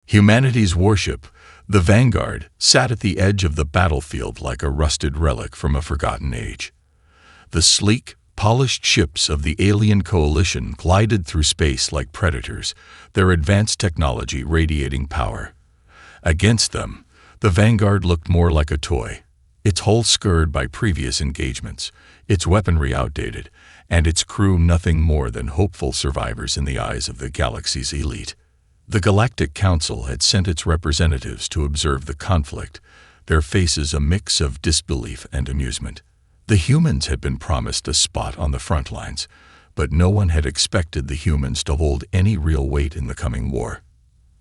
Humanity's warship, the Vanguard, sat at the edge of the battlefield like a rusted relic from a forgotten age. The sleek, polished ships of the alien coalition glided through space like predators, their advanced technology radiating power. Against them, the Vanguard looked more like a toy, its hull scarred by previous engagements, its weaponry outdated, and its crew nothing more than hopeful survivors in the eyes of the galaxy's elite. The Galactic Council had sent its representatives to observe the conflict, their faces a mix of disbelief and amusement. The humans had been promised a spot on the front lines, but no one had expected the humans to hold any real weight in the coming war.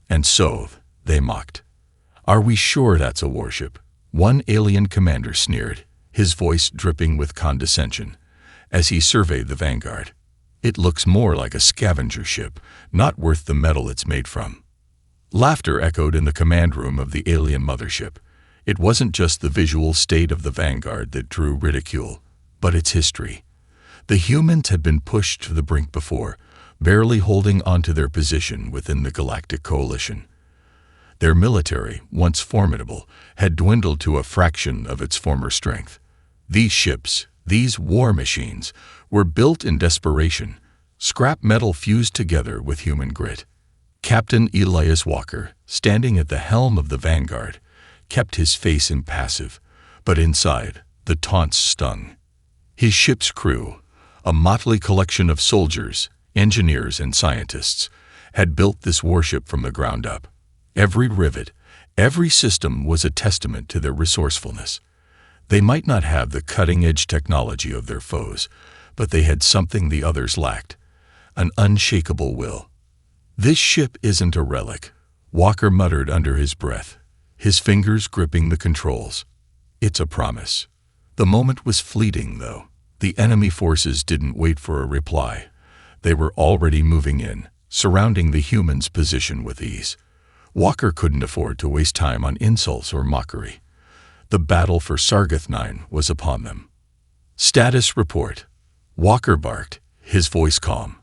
And so, they mocked. "Are we sure that's a warship?" One alien commander sneered, his voice dripping with condescension, as he surveyed the Vanguard. "It looks more like a scavenger ship, not worth the metal it's made from." Laughter echoed in the command room of the alien mothership. It wasn't just the visual state of the Vanguard that drew ridicule, but its history. The humans had been pushed to the brink before, barely holding onto their position within the Galactic Coalition. Their military, once formidable, had dwindled to a fraction of its former strength. These ships, these war machines, were built in desperation, scrap metal fused together with human grit. Captain Elias Walker, standing at the helm of the Vanguard, kept his face impassive, but inside, the taunts stung. His ship's crew, a motley collection of soldiers, engineers, and scientists, had built this warship from the ground up. Every rivet, every system was a testament to their resourcefulness. They might not have the cutting-edge technology of their foes, but they had something the others lacked, an unshakable will. "This ship isn't a relic," Walker muttered under his breath, his fingers gripping the controls. "It's a promise." The moment was fleeting, though. The enemy forces didn't wait for a reply. They were already moving in, surrounding the humans' position with ease. Walker couldn't afford to waste time on insults or mockery. The battle for Sargath 9 was upon them. "Status report." Walker barked, his voice calm,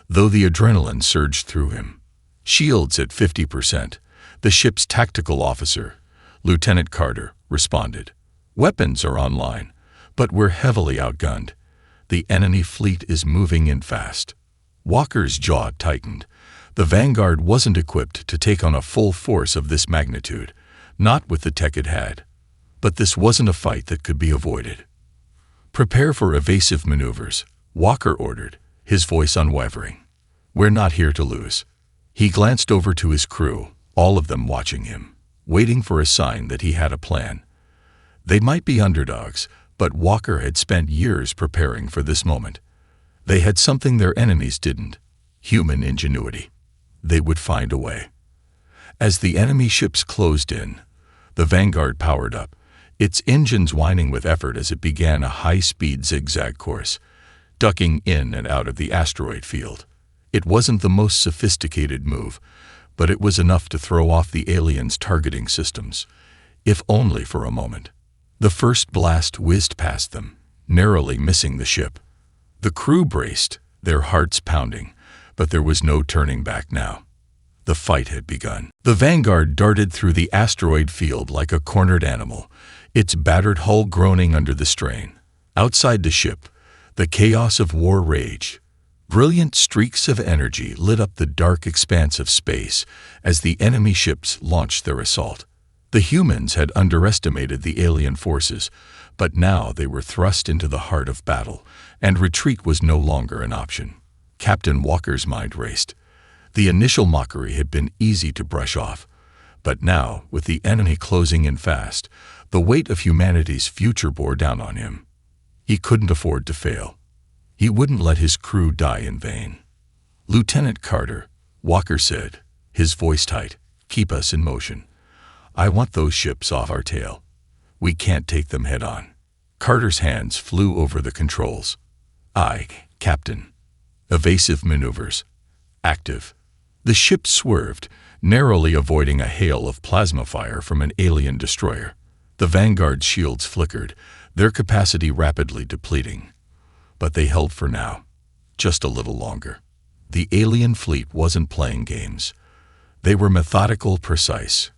though the adrenaline surged through him. "Shields at 50%. The ship's tactical officer, Lieutenant Carter, responded. "Weapons are online, but we're heavily outgunned. The enemy fleet is moving in fast." Walker's jaw tightened. The Vanguard wasn't equipped to take on a full force of this magnitude, not with the tech it had. But this wasn't a fight that could be avoided. "Prepare for evasive maneuvers," Walker ordered, his voice unwavering. "We're not here to lose." He glanced over to his crew, all of them watching him, waiting for a sign that he had a plan. They might be underdogs, but Walker had spent years preparing for this moment. They had something their enemies didn't: human ingenuity. They would find a way. As the enemy ships closed in, the Vanguard powered up, its engines whining with effort as it began a high-speed zigzag course, ducking in and out of the asteroid field. It wasn't the most sophisticated move, but it was enough to throw off the aliens' targeting systems, if only for a moment. The first blast whizzed past them, narrowly missing the ship. The crew braced, their hearts pounding, but there was no turning back now. The fight had begun. The Vanguard darted through the asteroid field like a cornered animal, its battered hull groaning under the strain. Outside the ship, the chaos of war raged. Brilliant streaks of energy lit up the dark expanse of space as the enemy ships launched their assault. The humans had underestimated the alien forces, but now they were thrust into the heart of battle, and retreat was no longer an option. Captain Walker's mind raced. The initial mockery had been easy to brush off, but now, with the enemy closing in fast, the weight of humanity's future bore down on him. He couldn't afford to fail. He wouldn't let his crew die in vain. "Lieutenant Carter," Walker said, his voice tight, "keep us in motion. I want those ships off our tail. We can't take them head on." Carter's hands flew over the controls. "Aye, Captain." Evasive maneuvers. Active. The ship swerved, narrowly avoiding a hail of plasma fire from an alien destroyer. The Vanguard's shields flickered, their capacity rapidly depleting. But they held for now. Just a little longer. The alien fleet wasn't playing games. They were methodical, precise.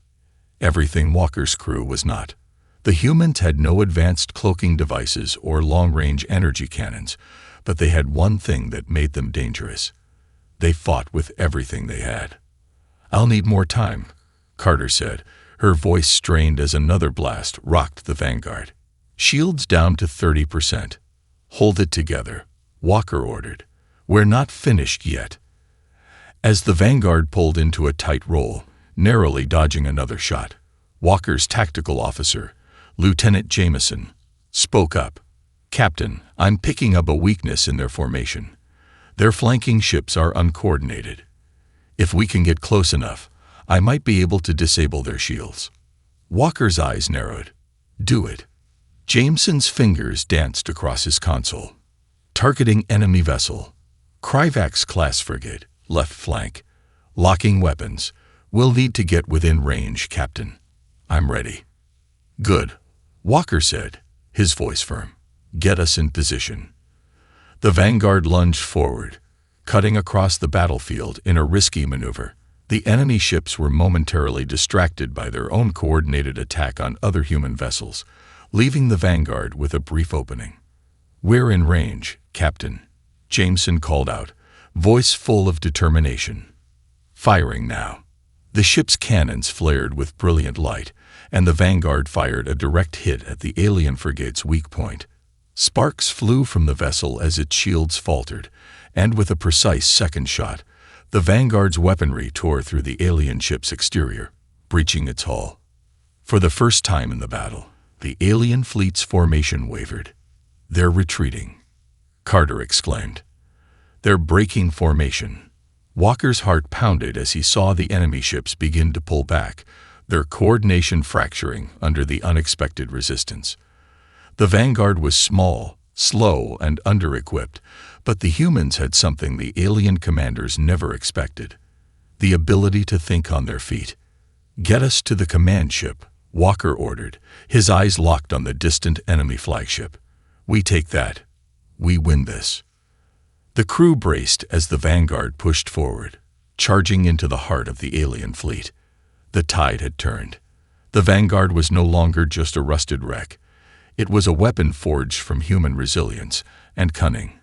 Everything Walker's crew was not. The humans had no advanced cloaking devices or long-range energy cannons, but they had one thing that made them dangerous. They fought with everything they had. "I'll need more time," Carter said, her voice strained as another blast rocked the Vanguard. "Shields down to 30%. Hold it together," Walker ordered. "We're not finished yet." As the Vanguard pulled into a tight roll, narrowly dodging another shot, Walker's tactical officer, Lieutenant Jameson, spoke up. "Captain, I'm picking up a weakness in their formation. Their flanking ships are uncoordinated. If we can get close enough, I might be able to disable their shields." Walker's eyes narrowed. "Do it." Jameson's fingers danced across his console. "Targeting enemy vessel. Kryvax-class frigate, left flank. Locking weapons. We'll need to get within range, Captain." "I'm ready." "Good," Walker said, his voice firm. "Get us in position." The Vanguard lunged forward, cutting across the battlefield in a risky maneuver. The enemy ships were momentarily distracted by their own coordinated attack on other human vessels, leaving the Vanguard with a brief opening. "We're in range, Captain," Jameson called out, voice full of determination. "Firing now." The ship's cannons flared with brilliant light, and the Vanguard fired a direct hit at the alien frigate's weak point. Sparks flew from the vessel as its shields faltered, and with a precise second shot, the Vanguard's weaponry tore through the alien ship's exterior, breaching its hull. For the first time in the battle, the alien fleet's formation wavered. "They're retreating," Carter exclaimed. "They're breaking formation." Walker's heart pounded as he saw the enemy ships begin to pull back, their coordination fracturing under the unexpected resistance. The Vanguard was small, slow, and under-equipped, but the humans had something the alien commanders never expected: the ability to think on their feet. "Get us to the command ship," Walker ordered, his eyes locked on the distant enemy flagship. "We take that. We win this." The crew braced as the Vanguard pushed forward, charging into the heart of the alien fleet. The tide had turned. The Vanguard was no longer just a rusted wreck. It was a weapon forged from human resilience and cunning.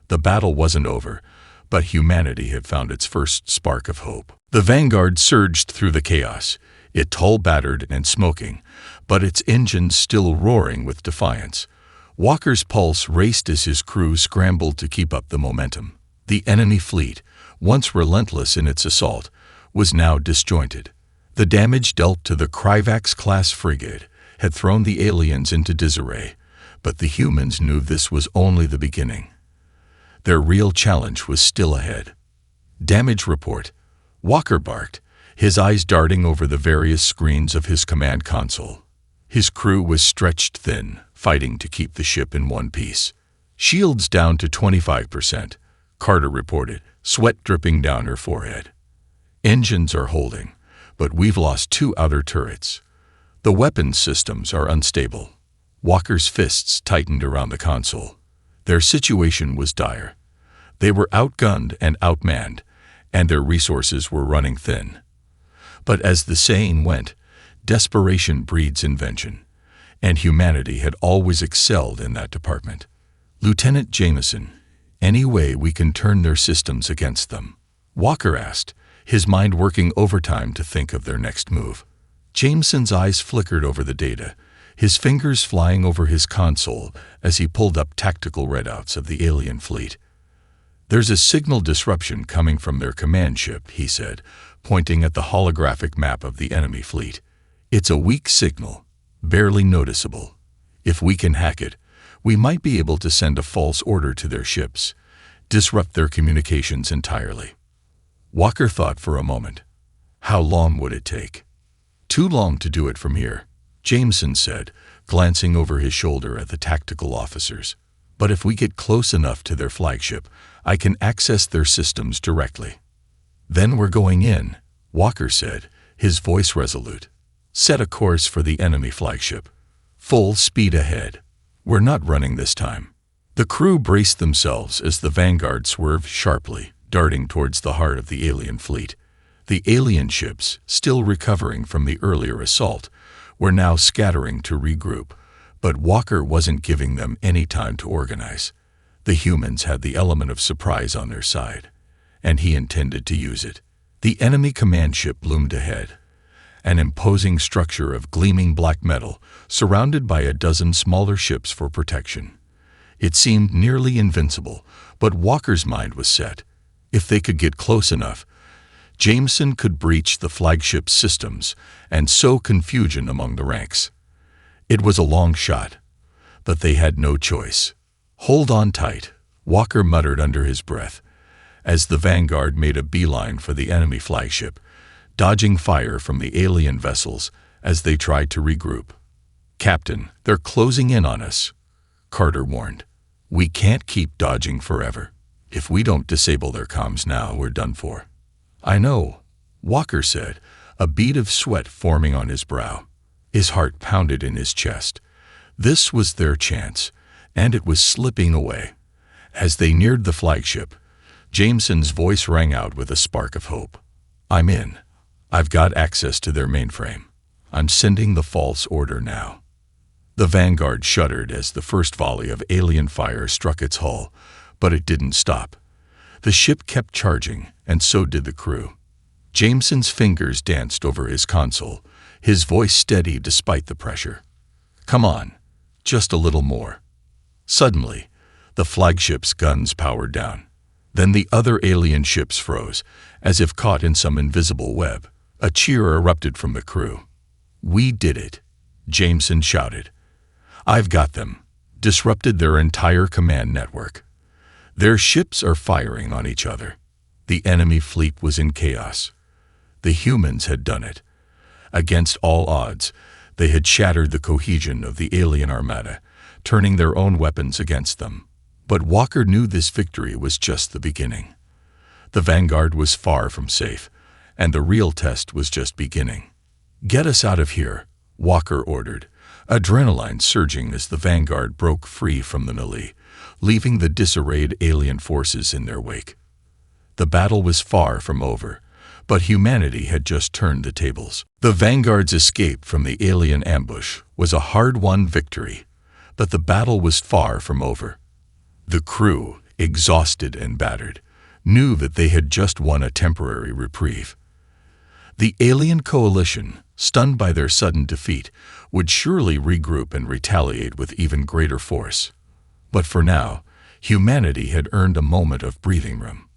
The battle wasn't over, but humanity had found its first spark of hope. The Vanguard surged through the chaos, its hull battered and smoking, but its engines still roaring with defiance. Walker's pulse raced as his crew scrambled to keep up the momentum. The enemy fleet, once relentless in its assault, was now disjointed. The damage dealt to the Kryvax-class frigate had thrown the aliens into disarray, but the humans knew this was only the beginning. Their real challenge was still ahead. "Damage report," Walker barked, his eyes darting over the various screens of his command console. His crew was stretched thin, fighting to keep the ship in one piece. "Shields down to 25%, Carter reported, sweat dripping down her forehead. "Engines are holding, but we've lost 2 outer turrets. The weapons systems are unstable." Walker's fists tightened around the console. Their situation was dire. They were outgunned and outmanned, and their resources were running thin. But as the saying went, desperation breeds invention, and humanity had always excelled in that department. "Lieutenant Jameson, any way we can turn their systems against them?" Walker asked, his mind working overtime to think of their next move. Jameson's eyes flickered over the data, his fingers flying over his console as he pulled up tactical readouts of the alien fleet. "There's a signal disruption coming from their command ship," he said, pointing at the holographic map of the enemy fleet. "It's a weak signal, barely noticeable. If we can hack it, we might be able to send a false order to their ships, disrupt their communications entirely." Walker thought for a moment. How long would it take? "Too long to do it from here," Jameson said, glancing over his shoulder at the tactical officers. "But if we get close enough to their flagship, I can access their systems directly." "Then we're going in," Walker said, his voice resolute. "Set a course for the enemy flagship. Full speed ahead. We're not running this time." The crew braced themselves as the Vanguard swerved sharply, darting towards the heart of the alien fleet. The alien ships, still recovering from the earlier assault, were now scattering to regroup, but Walker wasn't giving them any time to organize. The humans had the element of surprise on their side, and he intended to use it. The enemy command ship loomed ahead, an imposing structure of gleaming black metal surrounded by a dozen smaller ships for protection. It seemed nearly invincible, but Walker's mind was set. If they could get close enough, Jameson could breach the flagship's systems and sow confusion among the ranks. It was a long shot, but they had no choice. "Hold on tight," Walker muttered under his breath, as the Vanguard made a beeline for the enemy flagship, dodging fire from the alien vessels as they tried to regroup. "Captain, they're closing in on us," Carter warned. "We can't keep dodging forever. If we don't disable their comms now, we're done for." "I know," Walker said, a bead of sweat forming on his brow. His heart pounded in his chest. This was their chance, and it was slipping away. As they neared the flagship, Jameson's voice rang out with a spark of hope. "I'm in. I've got access to their mainframe. I'm sending the false order now." The Vanguard shuddered as the first volley of alien fire struck its hull, but it didn't stop. The ship kept charging, and so did the crew. Jameson's fingers danced over his console, his voice steady despite the pressure. "Come on, just a little more." Suddenly, the flagship's guns powered down. Then the other alien ships froze, as if caught in some invisible web. A cheer erupted from the crew. "We did it," Jameson shouted. "I've got them," disrupted their entire command network. Their ships are firing on each other. The enemy fleet was in chaos. The humans had done it. Against all odds, they had shattered the cohesion of the alien armada, turning their own weapons against them. But Walker knew this victory was just the beginning. The Vanguard was far from safe, and the real test was just beginning. "Get us out of here," Walker ordered, adrenaline surging as the Vanguard broke free from the melee, leaving the disarrayed alien forces in their wake. The battle was far from over, but humanity had just turned the tables. The Vanguard's escape from the alien ambush was a hard-won victory, but the battle was far from over. The crew, exhausted and battered, knew that they had just won a temporary reprieve. The alien coalition, stunned by their sudden defeat, would surely regroup and retaliate with even greater force. But for now, humanity had earned a moment of breathing room.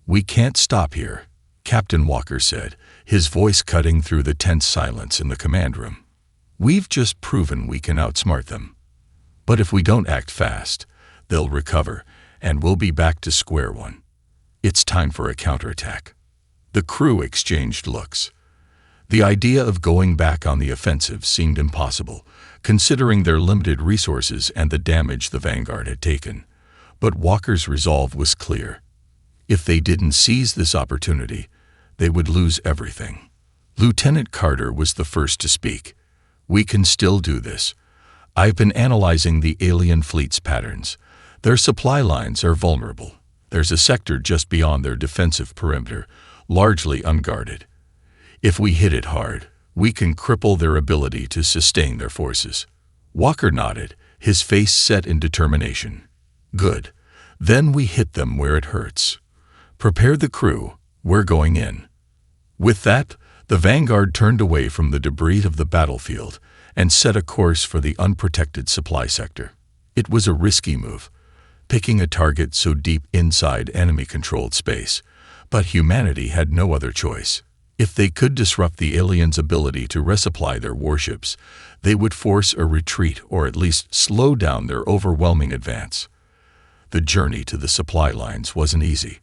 "We can't stop here," Captain Walker said, his voice cutting through the tense silence in the command room. "We've just proven we can outsmart them. But if we don't act fast, they'll recover, and we'll be back to square one. It's time for a counterattack." The crew exchanged looks. The idea of going back on the offensive seemed impossible, considering their limited resources and the damage the Vanguard had taken. But Walker's resolve was clear. If they didn't seize this opportunity, they would lose everything. Lieutenant Carter was the first to speak. "We can still do this. I've been analyzing the alien fleet's patterns. Their supply lines are vulnerable. There's a sector just beyond their defensive perimeter, largely unguarded. If we hit it hard, we can cripple their ability to sustain their forces." Walker nodded, his face set in determination. "Good. Then we hit them where it hurts. Prepare the crew. We're going in." With that, the Vanguard turned away from the debris of the battlefield and set a course for the unprotected supply sector. It was a risky move, picking a target so deep inside enemy-controlled space, but humanity had no other choice. If they could disrupt the aliens' ability to resupply their warships, they would force a retreat or at least slow down their overwhelming advance. The journey to the supply lines wasn't easy.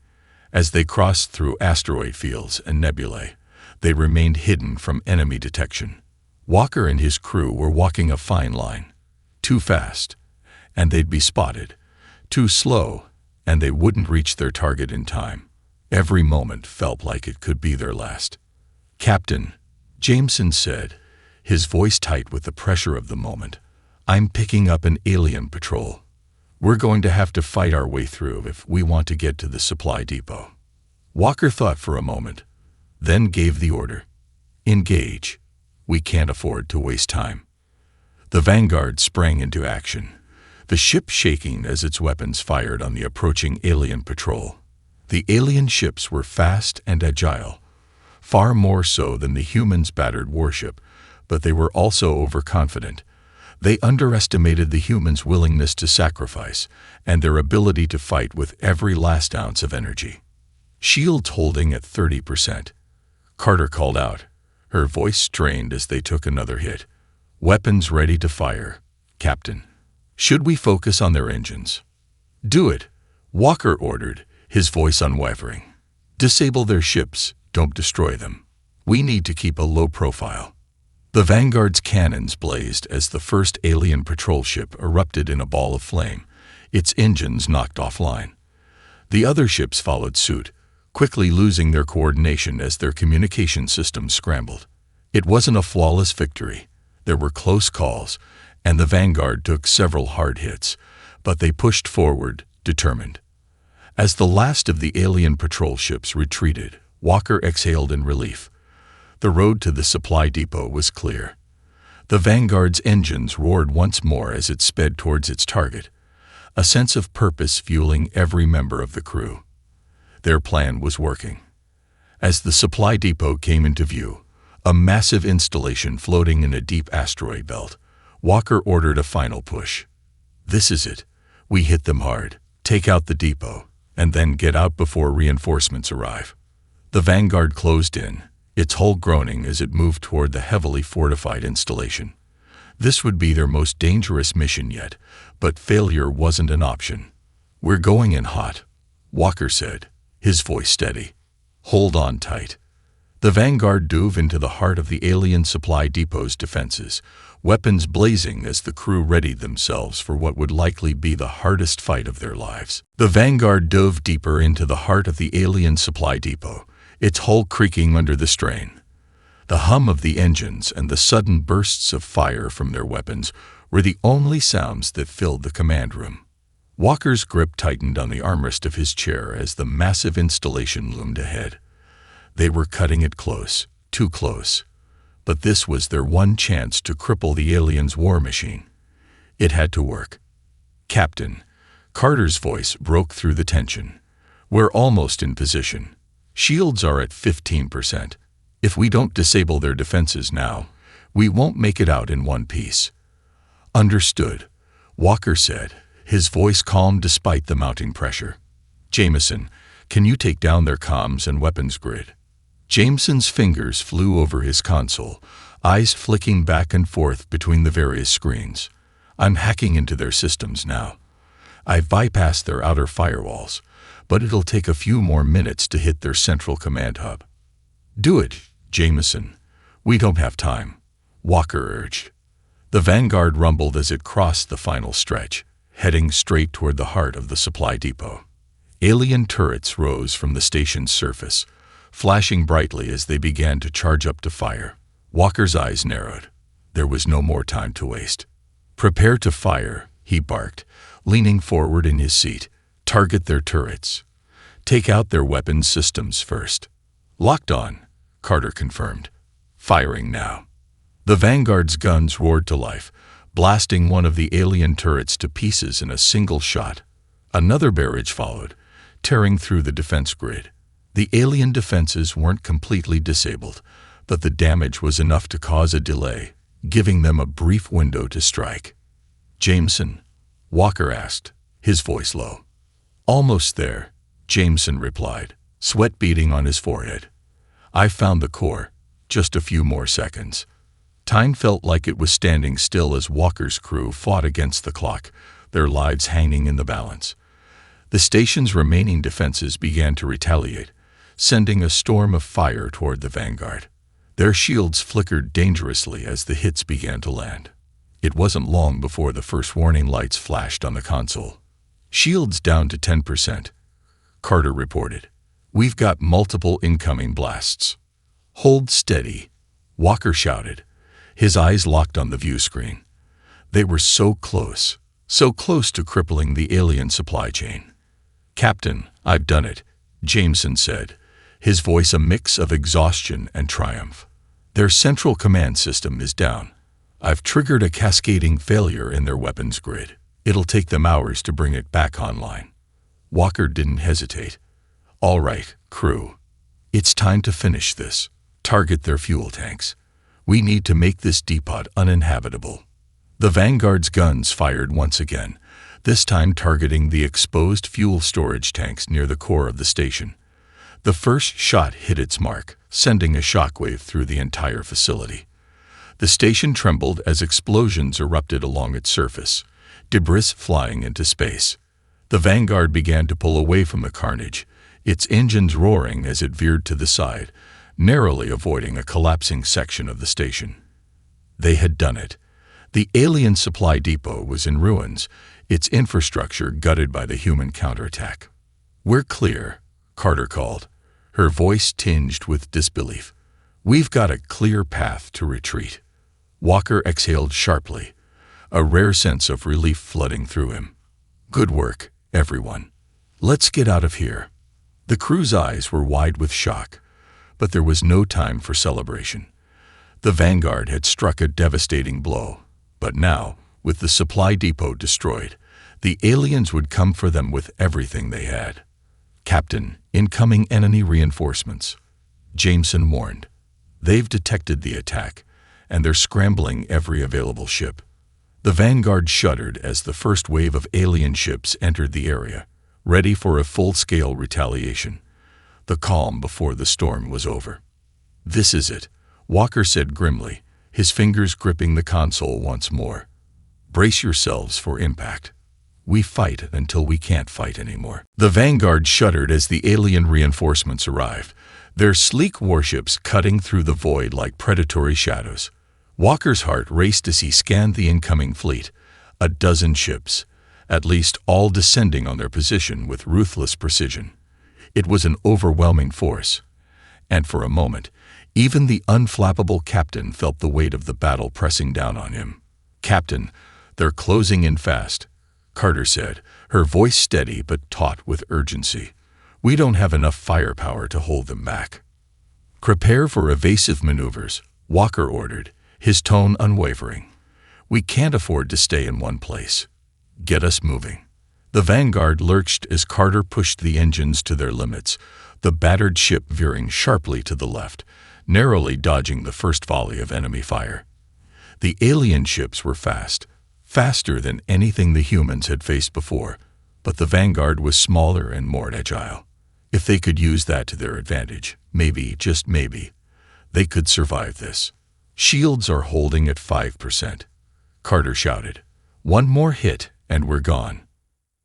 As they crossed through asteroid fields and nebulae, they remained hidden from enemy detection. Walker and his crew were walking a fine line. Too fast, and they'd be spotted. Too slow, and they wouldn't reach their target in time. Every moment felt like it could be their last. "Captain," Jameson said, his voice tight with the pressure of the moment, "I'm picking up an alien patrol. We're going to have to fight our way through if we want to get to the supply depot." Walker thought for a moment. then gave the order. Engage. We can't afford to waste time. The Vanguard sprang into action, the ship shaking as its weapons fired on the approaching alien patrol. The alien ships were fast and agile, far more so than the humans' battered warship, but they were also overconfident. They underestimated the humans' willingness to sacrifice and their ability to fight with every last ounce of energy. Shields holding at 30%. Carter called out, her voice strained as they took another hit. Weapons ready to fire, Captain. Should we focus on their engines? Do it, Walker ordered, his voice unwavering. Disable their ships, don't destroy them. We need to keep a low profile. The Vanguard's cannons blazed as the first alien patrol ship erupted in a ball of flame, its engines knocked offline. The other ships followed suit, quickly losing their coordination as their communication systems scrambled. It wasn't a flawless victory. There were close calls, and the Vanguard took several hard hits, but they pushed forward, determined. As the last of the alien patrol ships retreated, Walker exhaled in relief. The road to the supply depot was clear. The Vanguard's engines roared once more as it sped towards its target, a sense of purpose fueling every member of the crew. Their plan was working. As the supply depot came into view, a massive installation floating in a deep asteroid belt, Walker ordered a final push. This is it. We hit them hard, take out the depot, and then get out before reinforcements arrive. The Vanguard closed in, its hull groaning as it moved toward the heavily fortified installation. This would be their most dangerous mission yet, but failure wasn't an option. We're going in hot, Walker said, his voice steady. Hold on tight. The Vanguard dove into the heart of the alien supply depot's defenses, weapons blazing as the crew readied themselves for what would likely be the hardest fight of their lives. The Vanguard dove deeper into the heart of the alien supply depot, its hull creaking under the strain. The hum of the engines and the sudden bursts of fire from their weapons were the only sounds that filled the command room. Walker's grip tightened on the armrest of his chair as the massive installation loomed ahead. They were cutting it close, too close. But this was their one chance to cripple the aliens' war machine. It had to work. Captain, Carter's voice broke through the tension. We're almost in position. Shields are at 15%. If we don't disable their defenses now, we won't make it out in one piece. Understood, Walker said, his voice calm despite the mounting pressure. Jameson, can you take down their comms and weapons grid? Jameson's fingers flew over his console, eyes flicking back and forth between the various screens. I'm hacking into their systems now. I've bypassed their outer firewalls, but it'll take a few more minutes to hit their central command hub. Do it, Jameson. We don't have time, Walker urged. The Vanguard rumbled as it crossed the final stretch, heading straight toward the heart of the supply depot. Alien turrets rose from the station's surface, flashing brightly as they began to charge up to fire. Walker's eyes narrowed. There was no more time to waste. Prepare to fire, he barked, leaning forward in his seat. Target their turrets. Take out their weapons systems first. Locked on, Carter confirmed. Firing now. The Vanguard's guns roared to life, blasting one of the alien turrets to pieces in a single shot. Another barrage followed, tearing through the defense grid. The alien defenses weren't completely disabled, but the damage was enough to cause a delay, giving them a brief window to strike. Jameson, Walker asked, his voice low. Almost there, Jameson replied, sweat beading on his forehead. I found the core, just a few more seconds. Time felt like it was standing still as Walker's crew fought against the clock, their lives hanging in the balance. The station's remaining defenses began to retaliate, sending a storm of fire toward the Vanguard. Their shields flickered dangerously as the hits began to land. It wasn't long before the first warning lights flashed on the console. Shields down to 10%, Carter reported. We've got multiple incoming blasts. Hold steady, Walker shouted, his eyes locked on the view screen. They were so close to crippling the alien supply chain. Captain, I've done it, Jameson said, his voice a mix of exhaustion and triumph. Their central command system is down. I've triggered a cascading failure in their weapons grid. It'll take them hours to bring it back online. Walker didn't hesitate. All right, crew. It's time to finish this. Target their fuel tanks. We need to make this depot uninhabitable. The Vanguard's guns fired once again, this time targeting the exposed fuel storage tanks near the core of the station. The first shot hit its mark, sending a shockwave through the entire facility. The station trembled as explosions erupted along its surface, debris flying into space. The Vanguard began to pull away from the carnage, its engines roaring as it veered to the side, narrowly avoiding a collapsing section of the station. They had done it. The alien supply depot was in ruins, its infrastructure gutted by the human counterattack. "We're clear," Carter called, her voice tinged with disbelief. "We've got a clear path to retreat." Walker exhaled sharply, a rare sense of relief flooding through him. "Good work, everyone. Let's get out of here." The crew's eyes were wide with shock, but there was no time for celebration. The Vanguard had struck a devastating blow, but now, with the supply depot destroyed, the aliens would come for them with everything they had. "Captain, incoming enemy reinforcements," Jameson warned. "They've detected the attack, and they're scrambling every available ship." The Vanguard shuddered as the first wave of alien ships entered the area, ready for a full-scale retaliation. The calm before the storm was over. "This is it," Walker said grimly, his fingers gripping the console once more. "Brace yourselves for impact. We fight until we can't fight anymore." The Vanguard shuddered as the alien reinforcements arrived, their sleek warships cutting through the void like predatory shadows. Walker's heart raced as he scanned the incoming fleet, a dozen ships, at least all descending on their position with ruthless precision. It was an overwhelming force, and for a moment, even the unflappable captain felt the weight of the battle pressing down on him. "Captain, they're closing in fast," Carter said, her voice steady but taut with urgency. "We don't have enough firepower to hold them back." "Prepare for evasive maneuvers," Walker ordered, his tone unwavering. "We can't afford to stay in one place. Get us moving." The Vanguard lurched as Carter pushed the engines to their limits, the battered ship veering sharply to the left, narrowly dodging the first volley of enemy fire. The alien ships were fast, faster than anything the humans had faced before, but the Vanguard was smaller and more agile. If they could use that to their advantage, maybe, just maybe, they could survive this. "Shields are holding at 5%, Carter shouted. "One more hit and we're gone."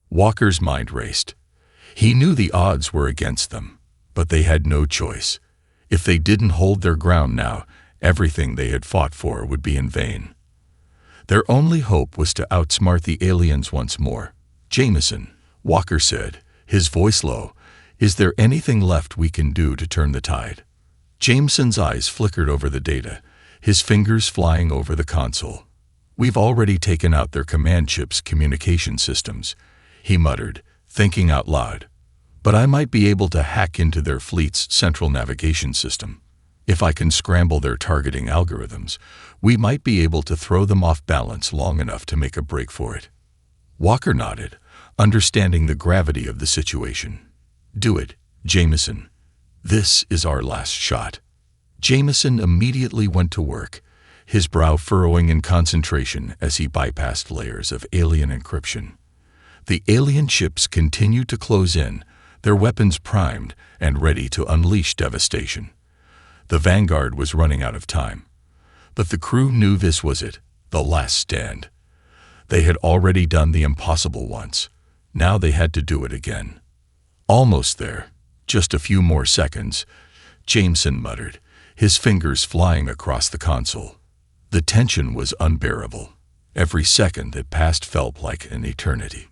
Walker's mind raced. He knew the odds were against them, but they had no choice. If they didn't hold their ground now, everything they had fought for would be in vain. Their only hope was to outsmart the aliens once more. "Jameson," Walker said, his voice low, "is there anything left we can do to turn the tide?" Jameson's eyes flickered over the data, his fingers flying over the console. "We've already taken out their command ship's communication systems," he muttered, thinking out loud. "But I might be able to hack into their fleet's central navigation system. If I can scramble their targeting algorithms, we might be able to throw them off balance long enough to make a break for it." Walker nodded, understanding the gravity of the situation. "Do it, Jameson. This is our last shot." Jameson immediately went to work, his brow furrowing in concentration as he bypassed layers of alien encryption. The alien ships continued to close in, their weapons primed and ready to unleash devastation. The Vanguard was running out of time, but the crew knew this was it, the last stand. They had already done the impossible once. Now they had to do it again. "Almost there. Just a few more seconds," Jameson muttered, his fingers flying across the console. The tension was unbearable. Every second that passed felt like an eternity.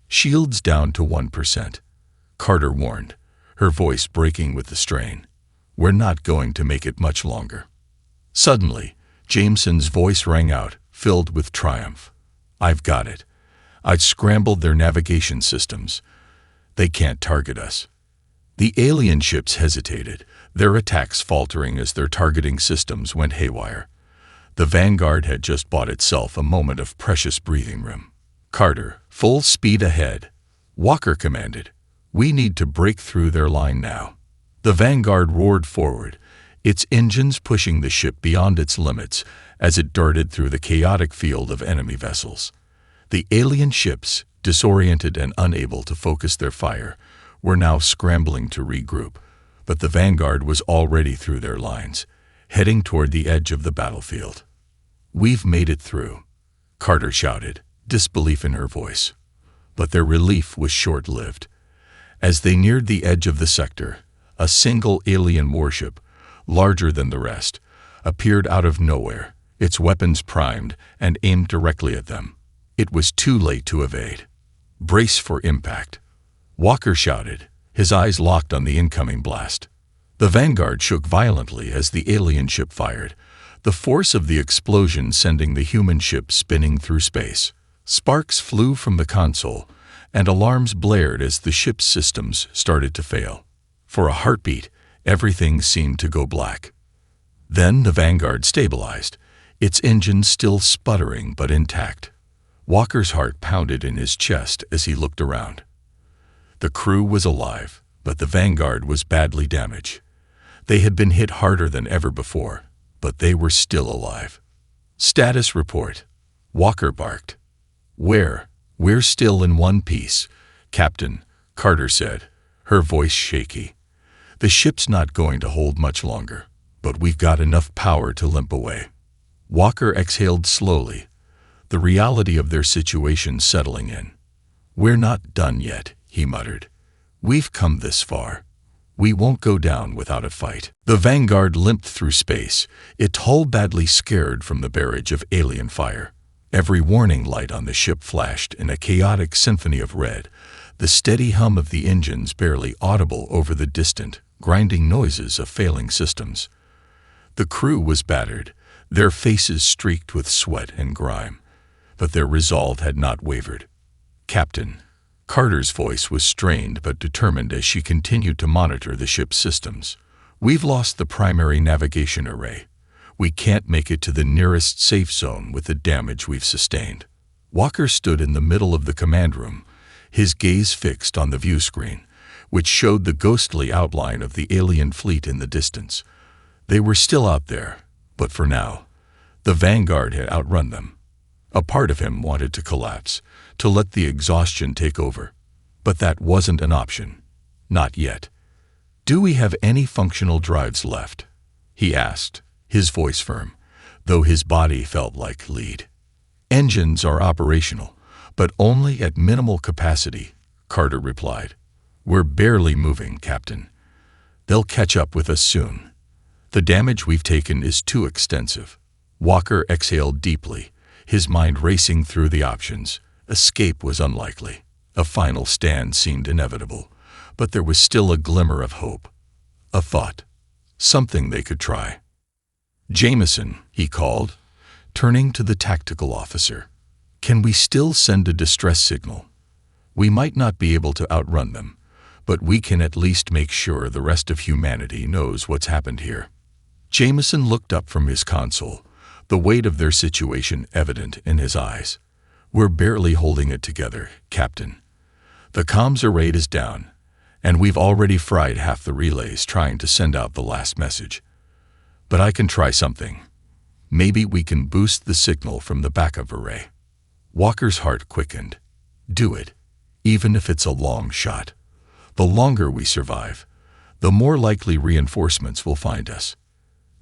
"Shields down to 1%, Carter warned, her voice breaking with the strain. "We're not going to make it much longer." Suddenly, Jameson's voice rang out, filled with triumph. "I've got it. I've scrambled their navigation systems. They can't target us." The alien ships hesitated, their attacks faltering as their targeting systems went haywire. The Vanguard had just bought itself a moment of precious breathing room. "Carter, full speed ahead," Walker commanded. "We need to break through their line now." The Vanguard roared forward, its engines pushing the ship beyond its limits as it darted through the chaotic field of enemy vessels. The alien ships, disoriented and unable to focus their fire, were now scrambling to regroup, but the Vanguard was already through their lines, heading toward the edge of the battlefield. "We've made it through," Carter shouted, disbelief in her voice. But their relief was short-lived. As they neared the edge of the sector, a single alien warship, larger than the rest, appeared out of nowhere, its weapons primed and aimed directly at them. It was too late to evade. "Brace for impact," Walker shouted, his eyes locked on the incoming blast. The Vanguard shook violently as the alien ship fired, the force of the explosion sending the human ship spinning through space. Sparks flew from the console, and alarms blared as the ship's systems started to fail. For a heartbeat, everything seemed to go black. Then the Vanguard stabilized, its engine still sputtering but intact. Walker's heart pounded in his chest as he looked around. The crew was alive, but the Vanguard was badly damaged. They had been hit harder than ever before, but they were still alive. "Status report," Walker barked. We're still in one piece, Captain," Carter said, her voice shaky. "The ship's not going to hold much longer, but we've got enough power to limp away." Walker exhaled slowly, the reality of their situation settling in. "We're not done yet," he muttered. "We've come this far. We won't go down without a fight." The Vanguard limped through space, its hull badly scarred from the barrage of alien fire. Every warning light on the ship flashed in a chaotic symphony of red, the steady hum of the engines barely audible over the distant, grinding noises of failing systems. The crew was battered, their faces streaked with sweat and grime, but their resolve had not wavered. "Captain," Carter's voice was strained but determined as she continued to monitor the ship's systems, "we've lost the primary navigation array. We can't make it to the nearest safe zone with the damage we've sustained." Walker stood in the middle of the command room, his gaze fixed on the view screen, which showed the ghostly outline of the alien fleet in the distance. They were still out there, but for now, the Vanguard had outrun them. A part of him wanted to collapse, to let the exhaustion take over, but that wasn't an option. Not yet. "Do we have any functional drives left?" he asked, his voice firm, though his body felt like lead. "Engines are operational, but only at minimal capacity," Carter replied. "We're barely moving, Captain. They'll catch up with us soon. The damage we've taken is too extensive." Walker exhaled deeply, his mind racing through the options. Escape was unlikely. A final stand seemed inevitable, but there was still a glimmer of hope. A thought. Something they could try. "Jameson," he called, turning to the tactical officer. "Can we still send a distress signal? We might not be able to outrun them, but we can at least make sure the rest of humanity knows what's happened here." Jameson looked up from his console, the weight of their situation evident in his eyes. "We're barely holding it together, Captain. The comms array is down, and we've already fried half the relays trying to send out the last message. But I can try something. Maybe we can boost the signal from the backup array." Walker's heart quickened. "Do it, even if it's a long shot. The longer we survive, the more likely reinforcements will find us."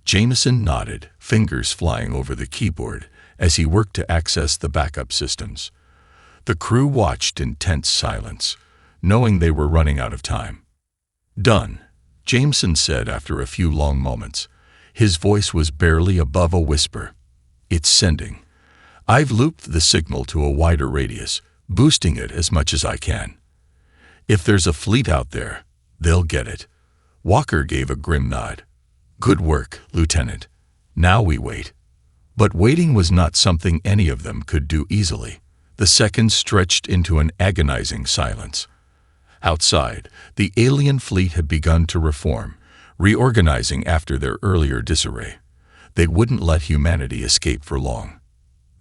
Jameson nodded, fingers flying over the keyboard as he worked to access the backup systems. The crew watched in tense silence, knowing they were running out of time. "Done," Jameson said after a few long moments. His voice was barely above a whisper. "It's sending. I've looped the signal to a wider radius, boosting it as much as I can. If there's a fleet out there, they'll get it." Walker gave a grim nod. "Good work, Lieutenant. Now we wait." But waiting was not something any of them could do easily. The seconds stretched into an agonizing silence. Outside, the alien fleet had begun to reform, reorganizing after their earlier disarray. They wouldn't let humanity escape for long.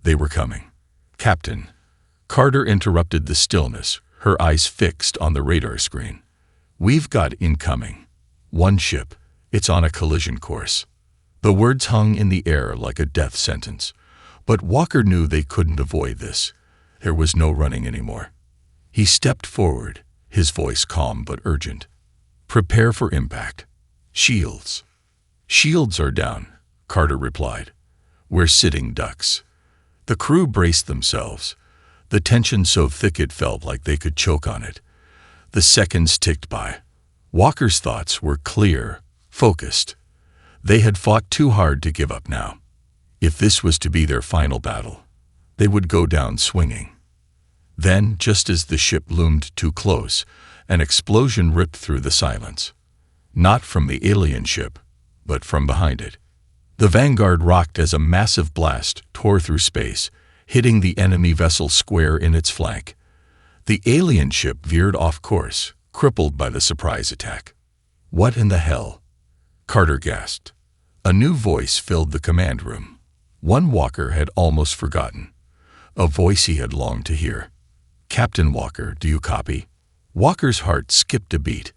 They were coming. "Captain." Carter interrupted the stillness, her eyes fixed on the radar screen. "We've got incoming. One ship. It's on a collision course." The words hung in the air like a death sentence, but Walker knew they couldn't avoid this. There was no running anymore. He stepped forward, his voice calm but urgent. "Prepare for impact. Shields." "Shields are down," Carter replied. "We're sitting ducks." The crew braced themselves, the tension so thick it felt like they could choke on it. The seconds ticked by. Walker's thoughts were clear, focused. They had fought too hard to give up now. If this was to be their final battle, they would go down swinging. Then, just as the ship loomed too close, an explosion ripped through the silence. Not from the alien ship, but from behind it. The Vanguard rocked as a massive blast tore through space, hitting the enemy vessel square in its flank. The alien ship veered off course, crippled by the surprise attack. "What in the hell?" Carter gasped. A new voice filled the command room. One Walker had almost forgotten. A voice he had longed to hear. "Captain Walker, do you copy?" Walker's heart skipped a beat.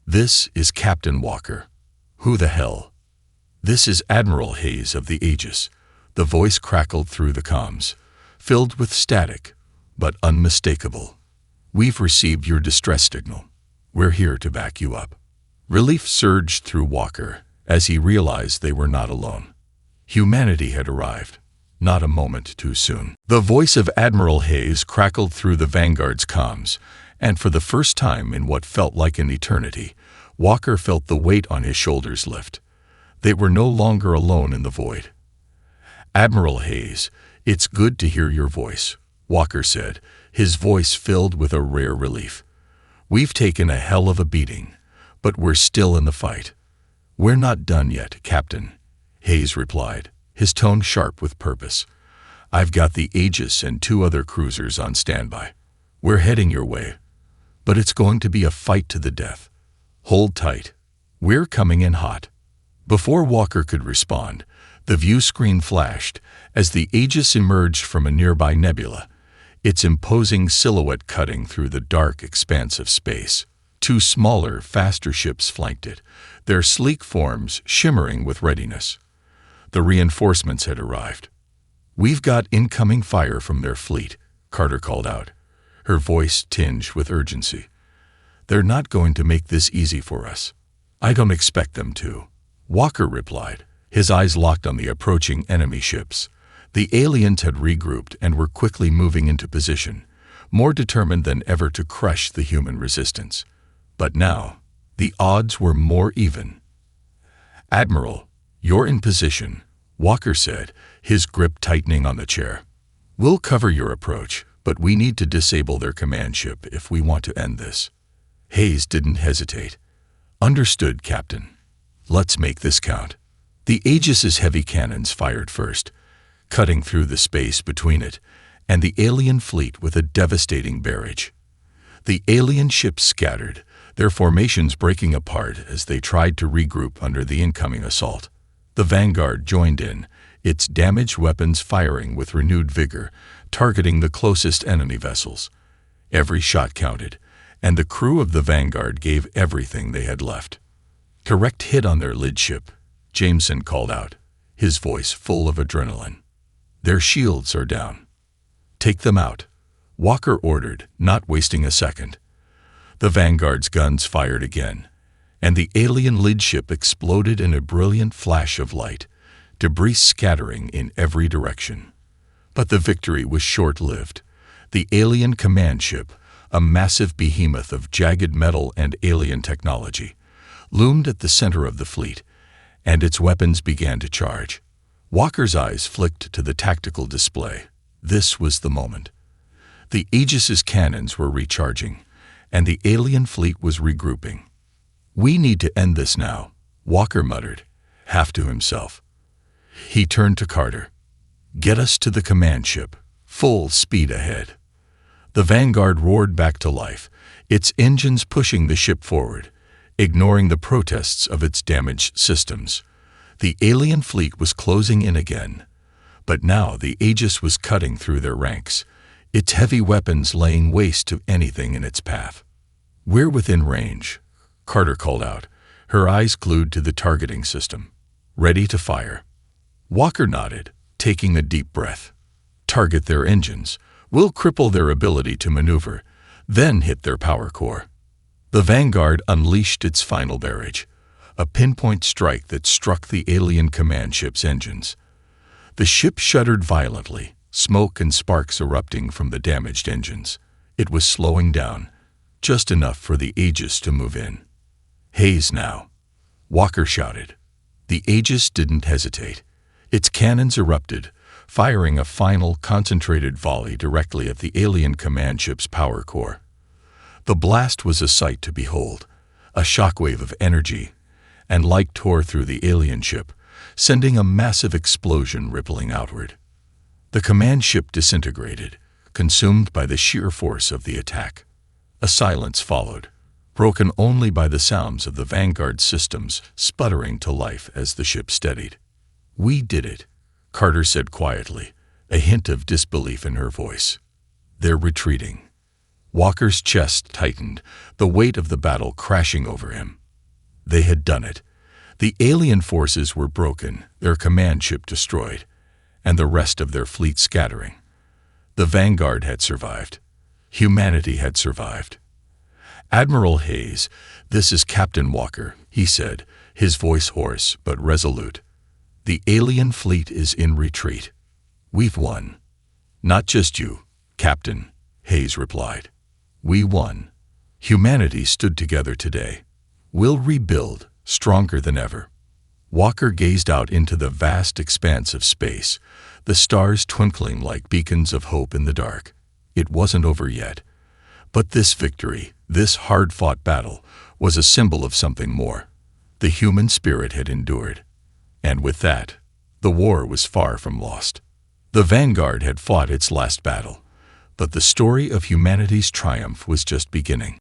"This is Captain Walker." "Who the hell?" "This is Admiral Hayes of the Aegis." The voice crackled through the comms, filled with static, but unmistakable. "We've received your distress signal. We're here to back you up." Relief surged through Walker as he realized they were not alone. Humanity had arrived, not a moment too soon. The voice of Admiral Hayes crackled through the Vanguard's comms, and for the first time in what felt like an eternity, Walker felt the weight on his shoulders lift. They were no longer alone in the void. "Admiral Hayes, it's good to hear your voice," Walker said, his voice filled with a rare relief. "We've taken a hell of a beating, but we're still in the fight." "We're not done yet, Captain," Hayes replied, his tone sharp with purpose. "I've got the Aegis and 2 other cruisers on standby. We're heading your way, but it's going to be a fight to the death. Hold tight. We're coming in hot." Before Walker could respond, the view screen flashed as the Aegis emerged from a nearby nebula, its imposing silhouette cutting through the dark expanse of space. 2 smaller, faster ships flanked it, their sleek forms shimmering with readiness. The reinforcements had arrived. "We've got incoming fire from their fleet," Carter called out, her voice tinged with urgency. "They're not going to make this easy for us." "I don't expect them to," Walker replied, his eyes locked on the approaching enemy ships. The aliens had regrouped and were quickly moving into position, more determined than ever to crush the human resistance. But now, the odds were more even. "Admiral, you're in position," Walker said, his grip tightening on the chair. "We'll cover your approach, but we need to disable their command ship if we want to end this." Hayes didn't hesitate. "Understood, Captain. Let's make this count." The Aegis's heavy cannons fired first, cutting through the space between it and the alien fleet with a devastating barrage. The alien ships scattered, their formations breaking apart as they tried to regroup under the incoming assault. The Vanguard joined in, its damaged weapons firing with renewed vigor, targeting the closest enemy vessels. Every shot counted, and the crew of the Vanguard gave everything they had left. "Correct hit on their lead ship," Jameson called out, his voice full of adrenaline. "Their shields are down." "Take them out," Walker ordered, not wasting a second. The Vanguard's guns fired again, and the alien lead ship exploded in a brilliant flash of light, debris scattering in every direction. But the victory was short-lived. The alien command ship, a massive behemoth of jagged metal and alien technology, loomed at the center of the fleet, and its weapons began to charge. Walker's eyes flicked to the tactical display. This was the moment. The Aegis's cannons were recharging, and the alien fleet was regrouping. "We need to end this now," Walker muttered, half to himself. He turned to Carter. "Get us to the command ship. Full speed ahead." The Vanguard roared back to life, its engines pushing the ship forward, ignoring the protests of its damaged systems. The alien fleet was closing in again, but now the Aegis was cutting through their ranks, its heavy weapons laying waste to anything in its path. "We're within range," Carter called out, her eyes glued to the targeting system. "Ready to fire." Walker nodded, taking a deep breath. "Target their engines. We'll cripple their ability to maneuver, then hit their power core." The Vanguard unleashed its final barrage, a pinpoint strike that struck the alien command ship's engines. The ship shuddered violently, smoke and sparks erupting from the damaged engines. It was slowing down, just enough for the Aegis to move in. "Haze now," Walker shouted. The Aegis didn't hesitate. Its cannons erupted, firing a final, concentrated volley directly at the alien command ship's power core. The blast was a sight to behold, a shockwave of energy, and light tore through the alien ship, sending a massive explosion rippling outward. The command ship disintegrated, consumed by the sheer force of the attack. A silence followed, broken only by the sounds of the Vanguard systems sputtering to life as the ship steadied. "We did it," Carter said quietly, a hint of disbelief in her voice. "They're retreating." Walker's chest tightened, the weight of the battle crashing over him. They had done it. The alien forces were broken, their command ship destroyed, and the rest of their fleet scattering. The Vanguard had survived. Humanity had survived. "Admiral Hayes, this is Captain Walker," he said, his voice hoarse but resolute. "The alien fleet is in retreat. We've won." "Not just you, Captain," Hayes replied. "We won. Humanity stood together today. We'll rebuild, stronger than ever." Walker gazed out into the vast expanse of space, the stars twinkling like beacons of hope in the dark. It wasn't over yet. But this victory, this hard-fought battle, was a symbol of something more. The human spirit had endured. And with that, the war was far from lost. The Vanguard had fought its last battle, but the story of humanity's triumph was just beginning.